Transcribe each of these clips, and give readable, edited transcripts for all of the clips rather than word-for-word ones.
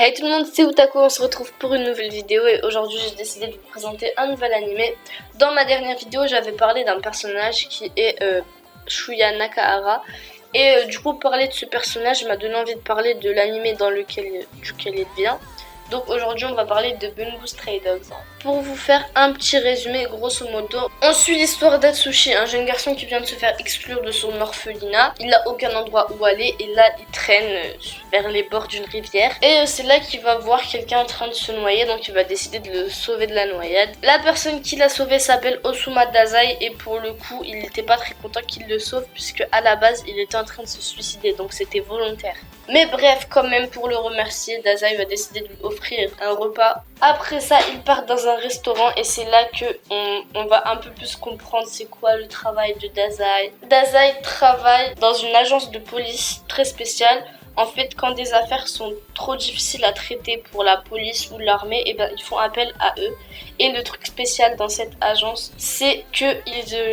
Hey tout le monde, c'est Utako, on se retrouve pour une nouvelle vidéo et aujourd'hui j'ai décidé de vous présenter un nouvel animé. Dans ma dernière vidéo j'avais parlé d'un personnage qui est Shuya Nakahara et du coup parler de ce personnage m'a donné envie de parler de l'animé duquel il vient. Donc aujourd'hui on va parler de Bungo Stray Dogs. Pour vous faire un petit résumé, grosso modo, on suit l'histoire d'Atsushi, un jeune garçon qui vient de se faire exclure de son orphelinat. Il n'a aucun endroit où aller et là il traîne vers les bords d'une rivière. Et c'est là qu'il va voir quelqu'un en train de se noyer, donc il va décider de le sauver de la noyade. La personne qui l'a sauvé s'appelle Osuma Dazai et pour le coup il n'était pas très content qu'il le sauve puisque à la base il était en train de se suicider, donc c'était volontaire. Mais bref, quand même pour le remercier, Dazai va décider de lui offrir un repas. Après ça, ils partent dans un restaurant et c'est là que on va un peu plus comprendre c'est quoi le travail de Dazai. Dazai travaille dans une agence de police très spéciale. En fait, quand des affaires sont trop difficiles à traiter pour la police ou l'armée, et ben ils font appel à eux. Et le truc spécial dans cette agence, c'est que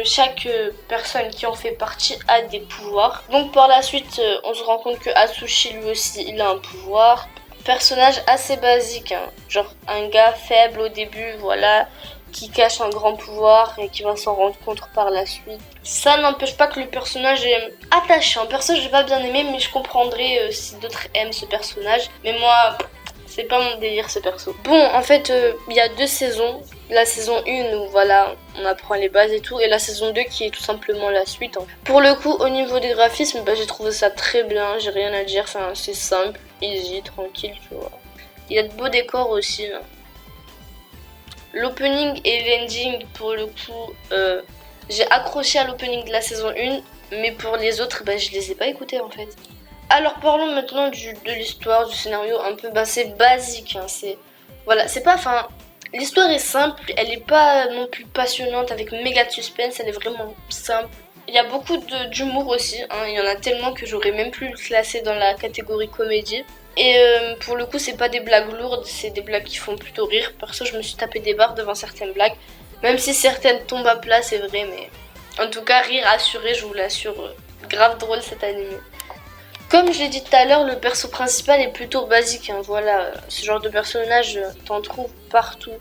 chaque personne qui en fait partie a des pouvoirs. Donc par la suite, on se rend compte que Atsushi lui aussi, il a un pouvoir. Personnage assez basique, hein. Genre un gars faible au début, voilà, qui cache un grand pouvoir et qui va s'en rendre compte par la suite. Ça n'empêche pas que le personnage est attachant. Perso, j'ai pas bien aimé, mais je comprendrais si d'autres aiment ce personnage. Mais moi, c'est pas mon délire ce perso. Bon, en fait, il y a 2 saisons. La saison 1 où voilà, on apprend les bases et tout, et la saison 2 qui est tout simplement la suite. Hein. Pour le coup, au niveau des graphismes, j'ai trouvé ça très bien, j'ai rien à dire, enfin, c'est simple, easy, tranquille, tu vois. Il y a de beaux décors aussi. Là. L'opening et l'ending, pour le coup, j'ai accroché à l'opening de la saison 1, mais pour les autres, je les ai pas écoutés en fait. Alors parlons maintenant de l'histoire, du scénario un peu, c'est basique, hein, c'est pas, enfin, l'histoire est simple, elle est pas non plus passionnante avec méga de suspense, elle est vraiment simple. Il y a beaucoup d'humour aussi, hein, il y en a tellement que j'aurais même pu le classer dans la catégorie comédie. Et pour le coup, c'est pas des blagues lourdes, c'est des blagues qui font plutôt rire. Perso, je me suis tapé des barres devant certaines blagues, même si certaines tombent à plat, c'est vrai, mais en tout cas, rire assuré, je vous l'assure, grave drôle cet animé. Comme je l'ai dit tout à l'heure, le perso principal est plutôt basique, hein, voilà, ce genre de personnage, t'en trouves partout.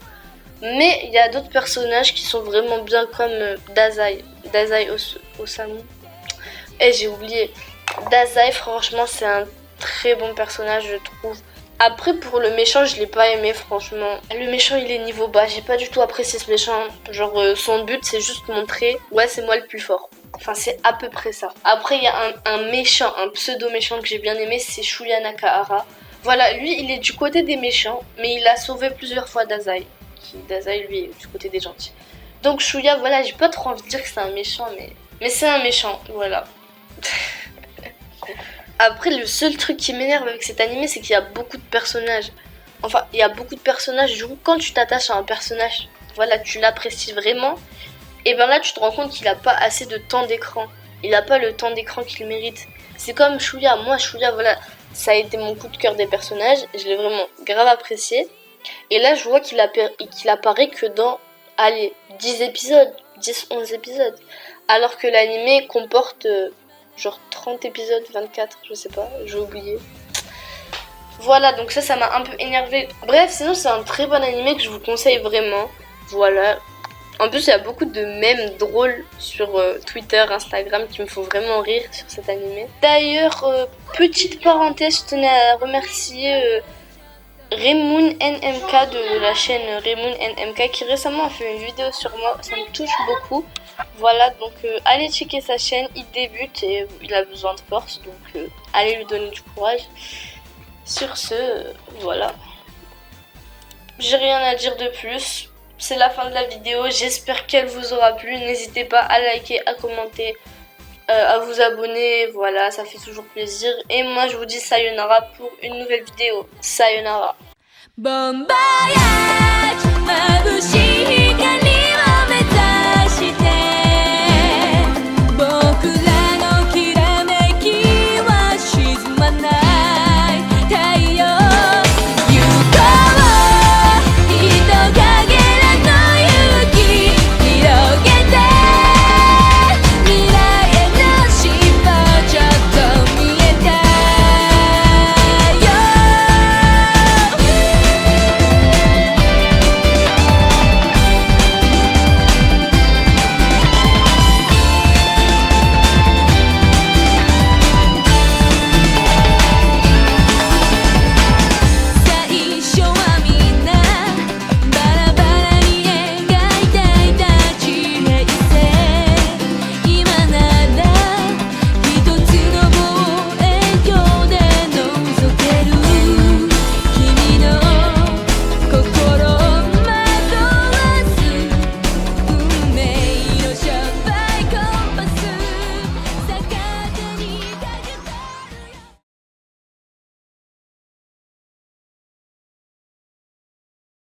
Mais il y a d'autres personnages qui sont vraiment bien comme Dazai Osamu. Et j'ai oublié, Dazai, franchement, c'est un très bon personnage, je trouve. Après, pour le méchant, je l'ai pas aimé, franchement. Le méchant, il est niveau bas, j'ai pas du tout apprécié ce méchant. Genre, son but, c'est juste montrer, ouais, c'est moi le plus fort. Enfin, c'est à peu près ça. Après, il y a un méchant, un pseudo-méchant que j'ai bien aimé, c'est Shuya Nakahara. Voilà, lui, il est du côté des méchants, mais il a sauvé plusieurs fois Dazai. Dazai, lui, est du côté des gentils. Donc, Shuya, voilà, j'ai pas trop envie de dire que c'est un méchant, mais c'est un méchant, voilà. Après, le seul truc qui m'énerve avec cet animé, c'est qu'il y a beaucoup de personnages. Enfin, il y a beaucoup de personnages, du coup, quand tu t'attaches à un personnage, voilà, tu l'apprécies vraiment. Et ben là, tu te rends compte qu'il a pas assez de temps d'écran. Il a pas le temps d'écran qu'il mérite. C'est comme Shuya. Moi, Shuya, voilà, ça a été mon coup de cœur des personnages. Je l'ai vraiment grave apprécié. Et là, je vois qu'il apparaît que dans, allez, 10 épisodes, 10-11 épisodes. Alors que l'animé comporte genre 30 épisodes, 24, je sais pas, j'ai oublié. Voilà, donc ça m'a un peu énervé. Bref, sinon c'est un très bon animé que je vous conseille vraiment. Voilà. En plus, il y a beaucoup de mèmes drôles sur Twitter, Instagram qui me font vraiment rire sur cet animé. D'ailleurs, petite parenthèse, je tenais à remercier Remoon NMK de la chaîne Remoon NMK qui récemment a fait une vidéo sur moi, ça me touche beaucoup. Voilà, donc allez checker sa chaîne, il débute et il a besoin de force, donc allez lui donner du courage. Sur ce, voilà. J'ai rien à dire de plus. C'est la fin de la vidéo, j'espère qu'elle vous aura plu. N'hésitez pas à liker, à commenter, à vous abonner, voilà, ça fait toujours plaisir. Et moi je vous dis sayonara pour une nouvelle vidéo. Sayonara. Bon voyage,